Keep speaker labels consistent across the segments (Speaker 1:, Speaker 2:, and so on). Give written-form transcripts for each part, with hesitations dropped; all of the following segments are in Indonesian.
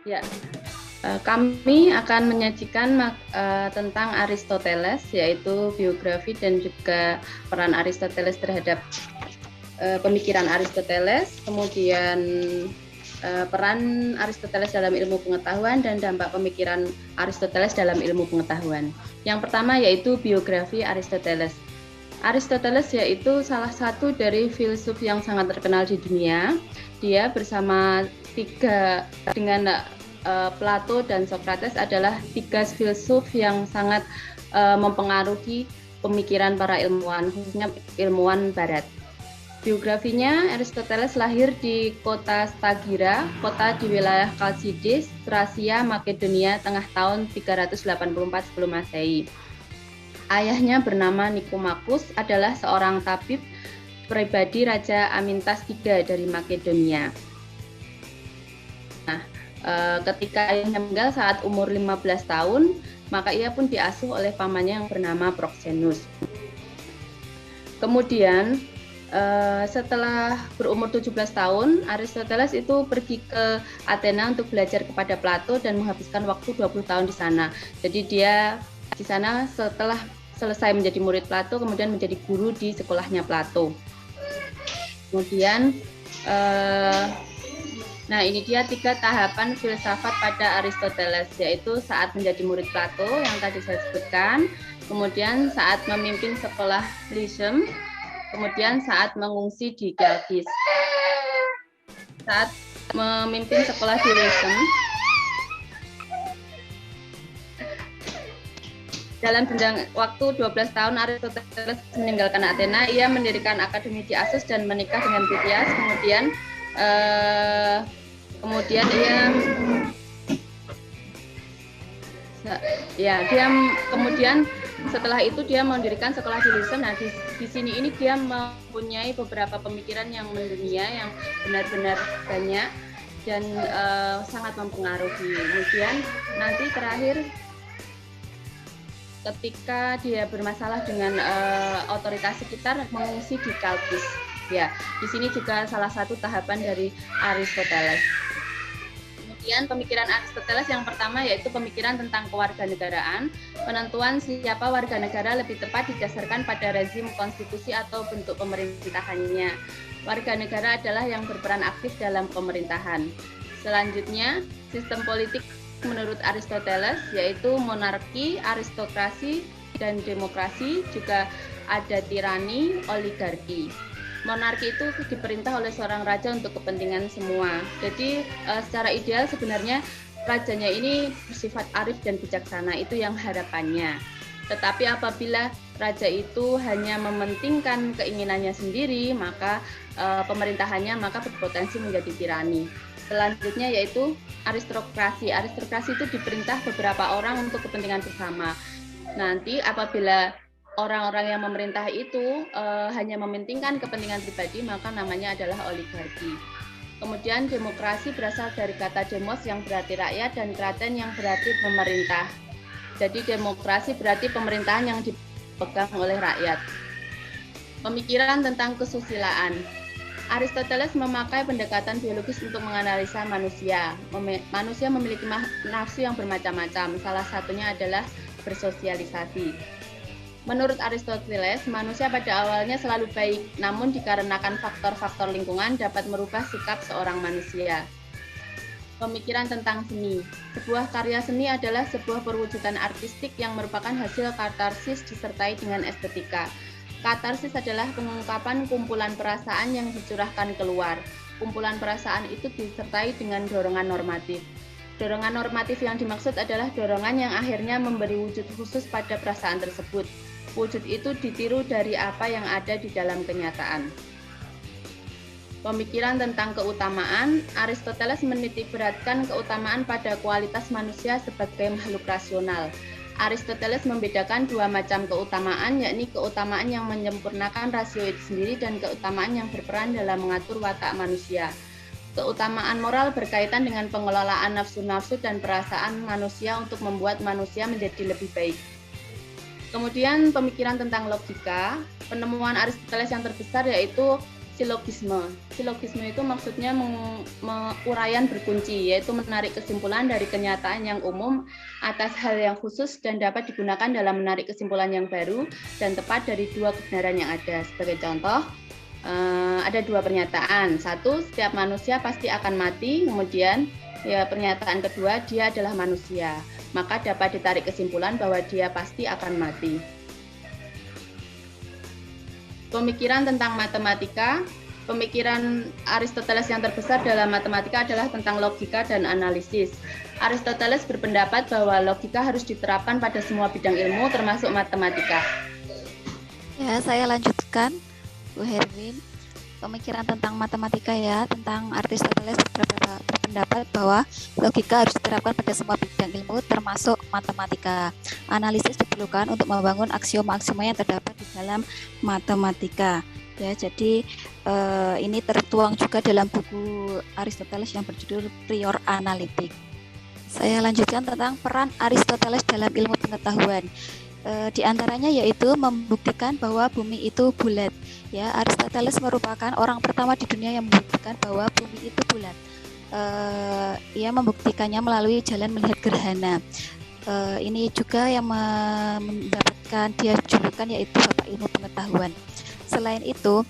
Speaker 1: Ya, kami akan menyajikan tentang Aristoteles, yaitu biografi dan juga peran Aristoteles terhadap pemikiran Aristoteles, kemudian peran Aristoteles dalam ilmu pengetahuan dan dampak pemikiran Aristoteles dalam ilmu pengetahuan. Yang pertama yaitu biografi Aristoteles. Aristoteles yaitu salah satu dari filsuf yang sangat terkenal di dunia. Dia bersama dengan Plato dan Socrates adalah tiga filsuf yang sangat mempengaruhi pemikiran para ilmuwan, khususnya ilmuwan Barat. Biografinya, Aristoteles lahir di kota Stagira, kota di wilayah Chalcidice, Thracia, Makedonia, tengah tahun 384 sebelum Masehi. Ayahnya bernama Nikomakos, adalah seorang tabib pribadi Raja Amintas III dari Makedonia. Nah, ketika ayahnya meninggal saat umur 15 tahun, maka ia pun diasuh oleh pamannya yang bernama Proxenus. Kemudian setelah berumur 17 tahun, Aristoteles itu pergi ke Athena untuk belajar kepada Plato dan menghabiskan waktu 20 tahun di sana. Jadi dia di sana setelah selesai menjadi murid Plato, kemudian menjadi guru di sekolahnya Plato. Kemudian, nah ini dia 3 tahapan filsafat pada Aristoteles, yaitu saat menjadi murid Plato yang tadi saya sebutkan, kemudian saat memimpin sekolah Lyceum, kemudian saat mengungsi di Chalcis. Saat memimpin sekolah di Lyceum, dalam jangka waktu 12 tahun Aristoteles meninggalkan Athena, ia mendirikan akademi di Assos dan menikah dengan Critias. Kemudian setelah itu dia mendirikan sekolah di Lyceum. Nah, di sini ini dia mempunyai beberapa pemikiran yang mendunia, yang benar-benar banyak dan sangat mempengaruhi. Kemudian nanti terakhir, ketika dia bermasalah dengan otoritas sekitar, mengungsi di Chalcis. Ya, di sini juga salah satu tahapan dari Aristoteles. Kemudian pemikiran Aristoteles yang pertama yaitu pemikiran tentang kewarganegaraan. Penentuan siapa warga negara lebih tepat didasarkan pada rezim konstitusi atau bentuk pemerintahannya. Warga negara adalah yang berperan aktif dalam pemerintahan. Selanjutnya, sistem politik menurut Aristoteles yaitu monarki, aristokrasi, dan demokrasi, juga ada tirani, oligarki. Monarki itu diperintah oleh seorang raja untuk kepentingan semua. Jadi secara ideal sebenarnya rajanya ini bersifat arif dan bijaksana, itu yang harapannya. Tetapi apabila raja itu hanya mementingkan keinginannya sendiri, maka pemerintahannya maka berpotensi menjadi tirani. Selanjutnya yaitu aristokrasi. Aristokrasi itu diperintah beberapa orang untuk kepentingan bersama. Nanti apabila orang-orang yang memerintah itu hanya mementingkan kepentingan pribadi, maka namanya adalah oligarki. Kemudian demokrasi berasal dari kata demos yang berarti rakyat dan kraten yang berarti pemerintah. Jadi demokrasi berarti pemerintahan yang dipegang oleh rakyat. Pemikiran tentang kesusilaan. Aristoteles memakai pendekatan biologis untuk menganalisa manusia. Manusia memiliki nafsu yang bermacam-macam. Salah satunya adalah bersosialisasi. Menurut Aristoteles, manusia pada awalnya selalu baik, namun dikarenakan faktor-faktor lingkungan dapat merubah sikap seorang manusia. Pemikiran tentang seni. Sebuah karya seni adalah sebuah perwujudan artistik yang merupakan hasil katarsis disertai dengan estetika. Katarsis adalah pengungkapan kumpulan perasaan yang dicurahkan keluar. Kumpulan perasaan itu disertai dengan dorongan normatif. Dorongan normatif yang dimaksud adalah dorongan yang akhirnya memberi wujud khusus pada perasaan tersebut. Wujud itu ditiru dari apa yang ada di dalam kenyataan. Pemikiran tentang keutamaan. Aristoteles menitikberatkan keutamaan pada kualitas manusia sebagai makhluk rasional. Aristoteles membedakan 2 macam keutamaan, yakni keutamaan yang menyempurnakan rasio itu sendiri dan keutamaan yang berperan dalam mengatur watak manusia. Keutamaan moral berkaitan dengan pengelolaan nafsu-nafsu dan perasaan manusia untuk membuat manusia menjadi lebih baik. Kemudian pemikiran tentang logika. Penemuan Aristoteles yang terbesar yaitu silogisme. Silogisme itu maksudnya uraian berkunci, yaitu menarik kesimpulan dari kenyataan yang umum atas hal yang khusus dan dapat digunakan dalam menarik kesimpulan yang baru dan tepat dari dua kebenaran yang ada. Sebagai contoh, ada dua pernyataan. Satu, setiap manusia pasti akan mati. Kemudian ya pernyataan kedua, dia adalah manusia. Maka dapat ditarik kesimpulan bahwa dia pasti akan mati. Pemikiran tentang matematika. Pemikiran Aristoteles yang terbesar dalam matematika adalah tentang logika dan analisis. Aristoteles berpendapat bahwa logika harus diterapkan pada semua bidang ilmu termasuk matematika.
Speaker 2: Ya, saya lanjutkan, Bu Herwin. Pemikiran tentang matematika ya, tentang Aristoteles berpendapat bahwa logika harus diterapkan pada semua bidang ilmu termasuk matematika. Analisis diperlukan untuk membangun aksioma-aksioma yang terdapat di dalam matematika. Ya, jadi ini tertuang juga dalam buku Aristoteles yang berjudul Prior Analytic. Saya lanjutkan tentang peran Aristoteles dalam ilmu pengetahuan. Di antaranya yaitu membuktikan bahwa bumi itu bulat. Ya, Aristoteles merupakan orang pertama di dunia yang membuktikan bahwa bumi itu bulat. Ia membuktikannya melalui jalan melihat gerhana. Ini juga yang mendapatkan dia julukan yaitu Bapak Ilmu Pengetahuan. Selain itu,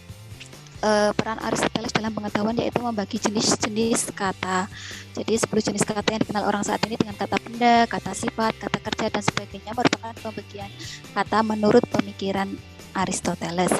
Speaker 2: peran Aristoteles dalam pengetahuan yaitu membagi jenis-jenis kata. Jadi 10 jenis kata yang dikenal orang saat ini dengan kata benda, kata sifat, kata kerja dan sebagainya merupakan pembagian kata menurut pemikiran Aristoteles.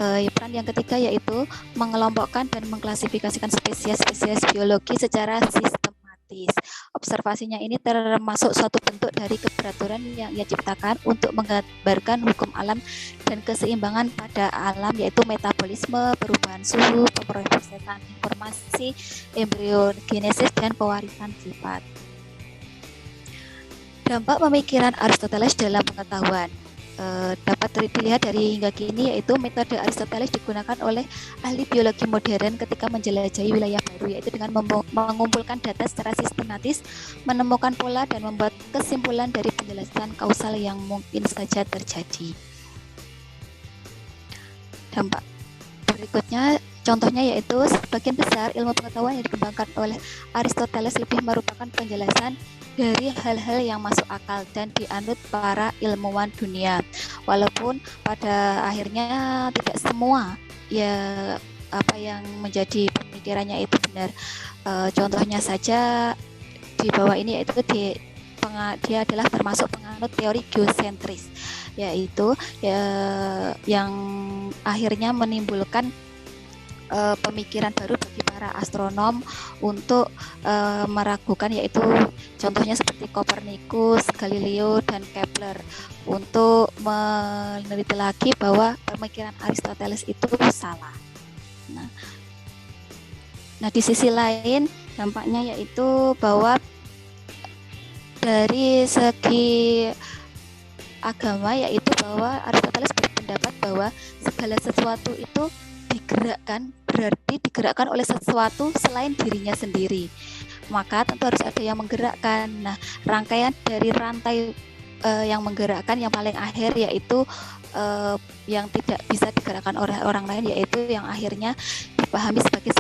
Speaker 2: Peran yang ketiga yaitu mengelompokkan dan mengklasifikasikan spesies-spesies biologi secara sistematis. Observasinya ini termasuk suatu bentuk dari keberaturan yang ia ciptakan untuk menggambarkan hukum alam dan keseimbangan pada alam, yaitu metabolisme, perubahan suhu, pemrosesan informasi, embriogenesis, dan pewarisan sifat. Dampak pemikiran Aristoteles dalam pengetahuan dapat dilihat dari hingga kini, yaitu metode Aristoteles digunakan oleh ahli biologi modern ketika menjelajahi wilayah baru, yaitu dengan mengumpulkan data secara sistematis, menemukan pola dan membuat kesimpulan dari penjelasan kausal yang mungkin saja terjadi. Dampak berikutnya contohnya yaitu sebagian besar ilmu pengetahuan yang dikembangkan oleh Aristoteles lebih merupakan penjelasan dari hal-hal yang masuk akal dan dianut para ilmuwan dunia, walaupun pada akhirnya tidak semua ya apa yang menjadi pemikirannya itu benar. Contohnya saja di bawah ini yaitu dia adalah termasuk penganut teori geosentris, yaitu yang akhirnya menimbulkan pemikiran baru bagi para astronom untuk meragukan, yaitu contohnya seperti Copernicus, Galileo, dan Kepler, untuk meneliti lagi bahwa pemikiran Aristoteles itu salah. Nah, di sisi lain dampaknya yaitu bahwa dari segi agama, yaitu bahwa Aristoteles berpendapat bahwa segala sesuatu itu berarti digerakkan oleh sesuatu selain dirinya sendiri. Maka tentu harus ada yang menggerakkan. Nah, rangkaian dari rantai yang menggerakkan yang paling akhir yaitu yang tidak bisa digerakkan oleh orang lain, yaitu yang akhirnya dipahami sebagai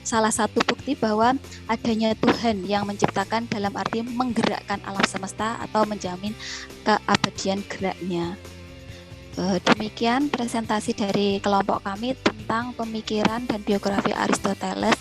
Speaker 2: salah satu bukti bahwa adanya Tuhan yang menciptakan, dalam arti menggerakkan alam semesta atau menjamin keabadian geraknya. Demikian presentasi dari kelompok kami tentang pemikiran dan biografi Aristoteles.